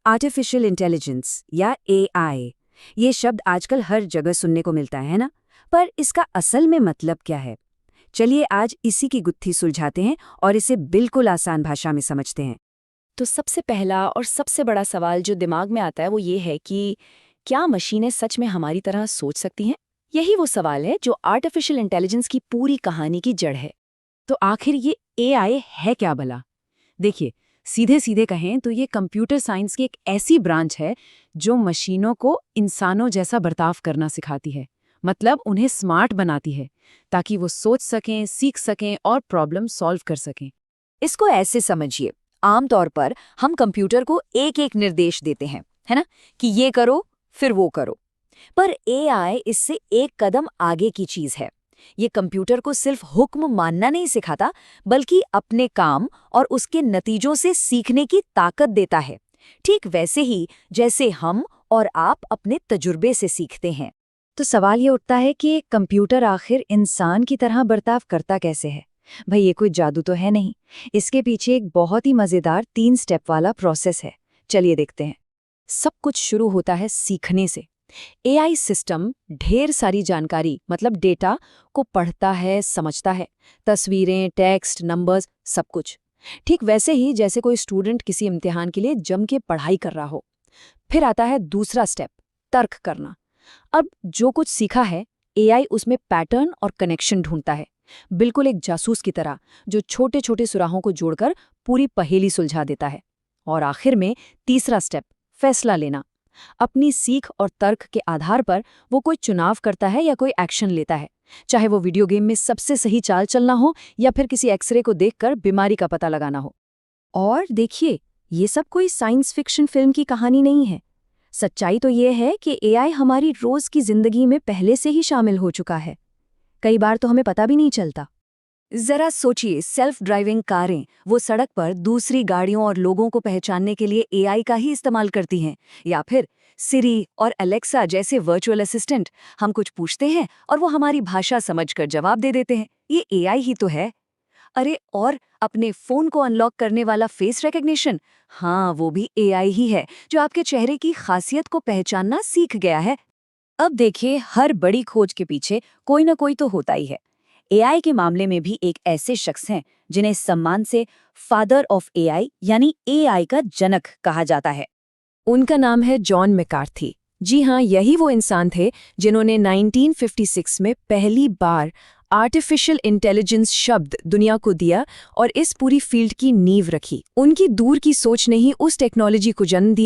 Artificial intelligence या AI, ये शब्द आजकल हर जगह सुनने को मिलता है ना। पर इसका असल में मतलब क्या है? चलिए आज इसी की गुत्थी सुलझाते हैं और इसे बिल्कुल आसान भाषा में समझते हैं। तो सबसे पहला और सबसे बड़ा सवाल जो दिमाग में आता है वो ये है कि क्या मशीनें सच में हमारी तरह सोच सकती हैं? यही वो सवाल है जो आर्टिफिशियल इंटेलिजेंस की पूरी कहानी की जड़ है। तो आखिर ये एआई है क्या भला? देखिए, सीधे सीधे कहें तो ये कंप्यूटर साइंस की एक ऐसी ब्रांच है जो मशीनों को इंसानों जैसा बर्ताव करना सिखाती है। मतलब उन्हें स्मार्ट बनाती है ताकि वो सोच सकें, सीख सकें और प्रॉब्लम सॉल्व कर सकें। इसको ऐसे समझिए, आमतौर पर हम कंप्यूटर को एक एक निर्देश देते हैं, है ना, कि ये करो फिर वो करो। पर एआई इससे एक कदम आगे की चीज है। ये कंप्यूटर को सिर्फ हुक्म मानना नहीं सिखाता, बल्कि अपने काम और उसके नतीजों से सीखने की ताकत देता है। ठीक वैसे ही जैसे हम और आप अपने तजुर्बे से सीखते हैं। तो सवाल ये उठता है कि एक कंप्यूटर आखिर इंसान की तरह बर्ताव करता कैसे है? भाई ये कोई जादू तो है नहीं। इसके पीछे एक बहुत ही मजेदार 3 स्टेप वाला प्रोसेस है। चलिए देखते हैं। सब कुछ शुरू होता है सीखने से। एआई सिस्टम ढेर सारी जानकारी मतलब डेटा को पढ़ता है, समझता है। तस्वीरें, टेक्स्ट, नंबर्स, सब कुछ। ठीक वैसे ही जैसे कोई स्टूडेंट किसी इम्तिहान के लिए जम के पढ़ाई कर रहा हो। फिर आता है दूसरा स्टेप, तर्क करना। अब जो कुछ सीखा है एआई उसमें पैटर्न और कनेक्शन ढूंढता है, बिल्कुल एक जासूस की तरह जो छोटे छोटे सुराहों को जोड़कर पूरी पहेली सुलझा देता है। और आखिर में तीसरा स्टेप, फैसला लेना। अपनी सीख और तर्क के आधार पर वो कोई चुनाव करता है या कोई एक्शन लेता है, चाहे वो वीडियो गेम में सबसे सही चाल चलना हो या फिर किसी एक्सरे को देखकर बीमारी का पता लगाना हो। और देखिए, ये सब कोई साइंस फिक्शन फिल्म की कहानी नहीं है। सच्चाई तो ये है कि एआई हमारी रोज की जिंदगी में पहले से ही शामिल हो चुका है। कई बार तो हमें पता भी नहीं चलता। जरा सोचिए, सेल्फ ड्राइविंग कारें वो सड़क पर दूसरी गाड़ियों और लोगों को पहचानने के लिए एआई का ही इस्तेमाल करती हैं। या फिर सिरी और अलेक्सा जैसे वर्चुअल असिस्टेंट, हम कुछ पूछते हैं और वो हमारी भाषा समझकर जवाब दे देते हैं। ये एआई ही तो है। अरे और अपने फोन को अनलॉक करने वाला फेस रिकग्निशन, हाँ वो भी एआई ही है जो आपके चेहरे की खासियत को पहचानना सीख गया है। अब देखिए, हर बड़ी खोज के पीछे कोई ना कोई तो होता ही है। एआई के मामले में भी एक ऐसे शख्स हैं जिन्हें सम्मान से फादर ऑफ एआई यानी एआई का जनक कहा जाता है। उनका नाम है जॉन मैकार्थी। जी हाँ, यही वो इंसान थे जिन्होंने 1956 में पहली बार आर्टिफिशियल इंटेलिजेंस शब्द दुनिया को दिया और इस पूरी फील्ड की नींव रखी। उनकी दूर की सोच ने ही उस टेक्नोलॉजी को जन्म दिया